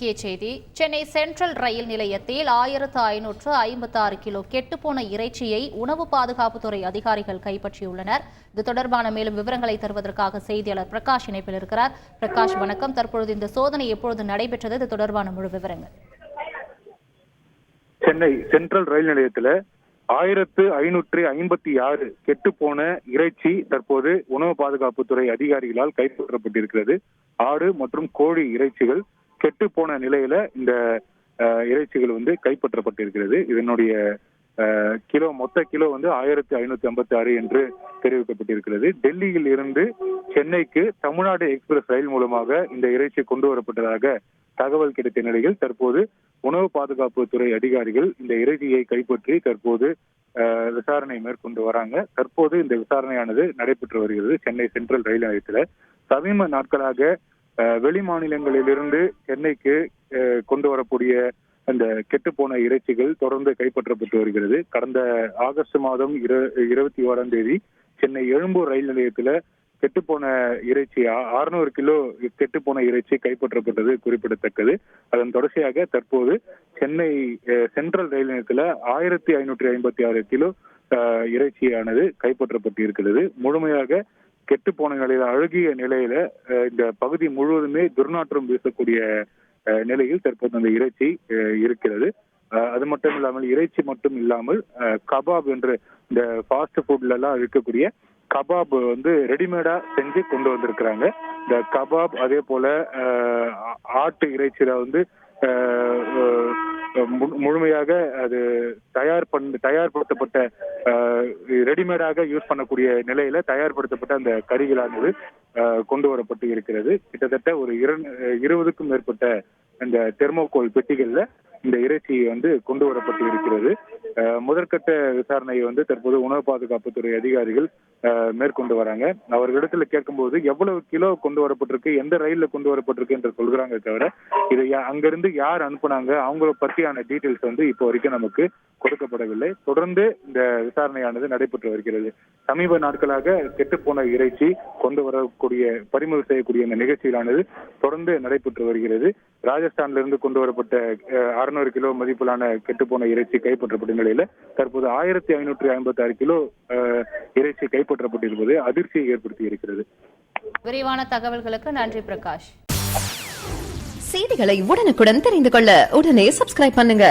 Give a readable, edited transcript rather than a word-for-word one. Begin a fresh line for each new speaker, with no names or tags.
முக்கிய செய்தி. சென்னை சென்ட்ரல் ரயில் நிலையத்தில் 1556 கிலோ கெட்டுப்போன இறைச்சியை உணவு பாதுகாப்புத்துறை அதிகாரிகள் கைப்பற்றியுள்ளனர். இது தொடர்பான மேலும் விவரங்களை தருவதற்காக செய்தியாளர் பிரகாஷ் இணைப்பில் இருக்கிறார். பிரகாஷ், வணக்கம். தற்பொழுது இந்த சோதனை எப்பொழுது நடைபெற்றது? இது தொடர்பான முழு விவரங்கள்.
சென்னை சென்ட்ரல் ரயில் நிலையத்தில் 1556 கெட்டுப்போன இறைச்சி தற்போது உணவு பாதுகாப்புத்துறை அதிகாரிகளால் கைப்பற்றப்பட்டிருக்கிறது. ஆடு மற்றும் கோழி இறைச்சிகள் கெட்டுப்போன நிலையில இந்த இறைச்சிகள் கைப்பற்றப்பட்டிருக்கிறது. இதனுடைய மொத்த கிலோ 1556 என்று தெரிவிக்கப்பட்டிருக்கிறது. டெல்லியில் இருந்து சென்னைக்கு தமிழ்நாடு எக்ஸ்பிரஸ் ரயில் மூலமாக இந்த இறைச்சி கொண்டு வரப்பட்டதாக தகவல் கிடைத்த நிலையில் தற்போது உணவு பாதுகாப்புத்துறை அதிகாரிகள் இந்த இறைச்சியை கைப்பற்றி தற்போது விசாரணை மேற்கொண்டு வராங்க. தற்போது இந்த விசாரணையானது நடைபெற்று வருகிறது. சென்னை சென்ட்ரல் ரயில் நிலையத்தில் சமீப நாட்களாக வெளி மாநிலங்களிலிருந்து சென்னைக்கு கொண்டு வரக்கூடிய அந்த கெட்டுப்போன இறைச்சிகள் தொடர்ந்து கைப்பற்றப்பட்டு வருகிறது. கடந்த ஆகஸ்ட் மாதம் 21ஆம் தேதி சென்னை எழும்பூர் ரயில் நிலையத்தில் கெட்டுப்போன இறைச்சி 600 கிலோ கெட்டுப்போன இறைச்சி கைப்பற்றப்பட்டது குறிப்பிடத்தக்கது. அதன் தொடர்ச்சியாக தற்போது சென்னை சென்ட்ரல் ரயில் நிலையத்தில் 1556 கிலோ இறைச்சியானது கைப்பற்றப்பட்டு இருக்கிறது. முழுமையாக கெட்டுப்போன நிலையில, அழுகிய நிலையில இந்த பகுதி முழுவதுமே துர்நாற்றம் வீசக்கூடிய நிலையில் தற்போது அந்த இறைச்சி இருக்கிறது. அது மட்டும் இல்லாமல் இறைச்சி மட்டும் இல்லாமல் கபாப் என்று இந்த ஃபாஸ்ட் ஃபுட்ல எல்லாம் இருக்கக்கூடிய கபாப் ரெடிமேடா செஞ்சு கொண்டு வந்திருக்கிறாங்க. இந்த கபாப் அதே போல ஆட்டு இறைச்சியில முழுமையாக அது தயார்படுத்தப்பட்ட ரெடிமேடாக யூஸ் பண்ணக்கூடிய நிலையில தயார்படுத்தப்பட்ட அந்த கறிகளானது கொண்டு வரப்பட்டு இருக்கிறது. கிட்டத்தட்ட ஒரு 20க்கும் மேற்பட்ட அந்த தெர்மோகோல் பெட்டிகள்ல இந்த இறைச்சி கொண்டு வரப்பட்டு இருக்கிறது. முதற்கட்ட விசாரணையை தற்போது உணவு பாதுகாப்புத்துறை அதிகாரிகள் மேற்கொண்டு வராங்க. அவர்களிடத்துல கேட்கும்போது எவ்வளவு கிலோ கொண்டு வரப்பட்டிருக்கு, எந்த ரயில்ல கொண்டு வரப்பட்டிருக்கு என்று சொல்கிறாங்க. தவிர இதை அங்கிருந்து யார் அனுப்புனாங்க, அவங்கள பற்றியான டீட்டெயில்ஸ் இப்போ வரைக்கும் நமக்கு கொடுக்கப்படவில்லை. தொடர்ந்து இந்த விசாரணையானது நடைபெற்று வருகிறது. சமீப நாட்களாக கெட்டுப்போன இறைச்சி கொண்டு வரக்கூடிய பறிமுதல் செய்யக்கூடிய இந்த நிகழ்ச்சியிலானது தொடர்ந்து நடைபெற்று வருகிறது. ராஜஸ்தான்ல இருந்து கொண்டு வரப்பட்ட 600 கிலோ மதிப்பிலான கெட்டுப்போன இறைச்சி கைப்பற்றப்பட்ட நிலையில தற்போது 1556 கிலோ இறைச்சி கைப்பற்றப்பட்டிருப்பது அதிர்ச்சியை ஏற்படுத்தி இருக்கிறது.
விரிவான தகவல்களுக்கு நன்றி பிரகாஷ்.
செய்திகளை உடனுக்குடன் தெரிந்து கொள்ள உடனே சப்ஸ்கிரைப் பண்ணுங்க.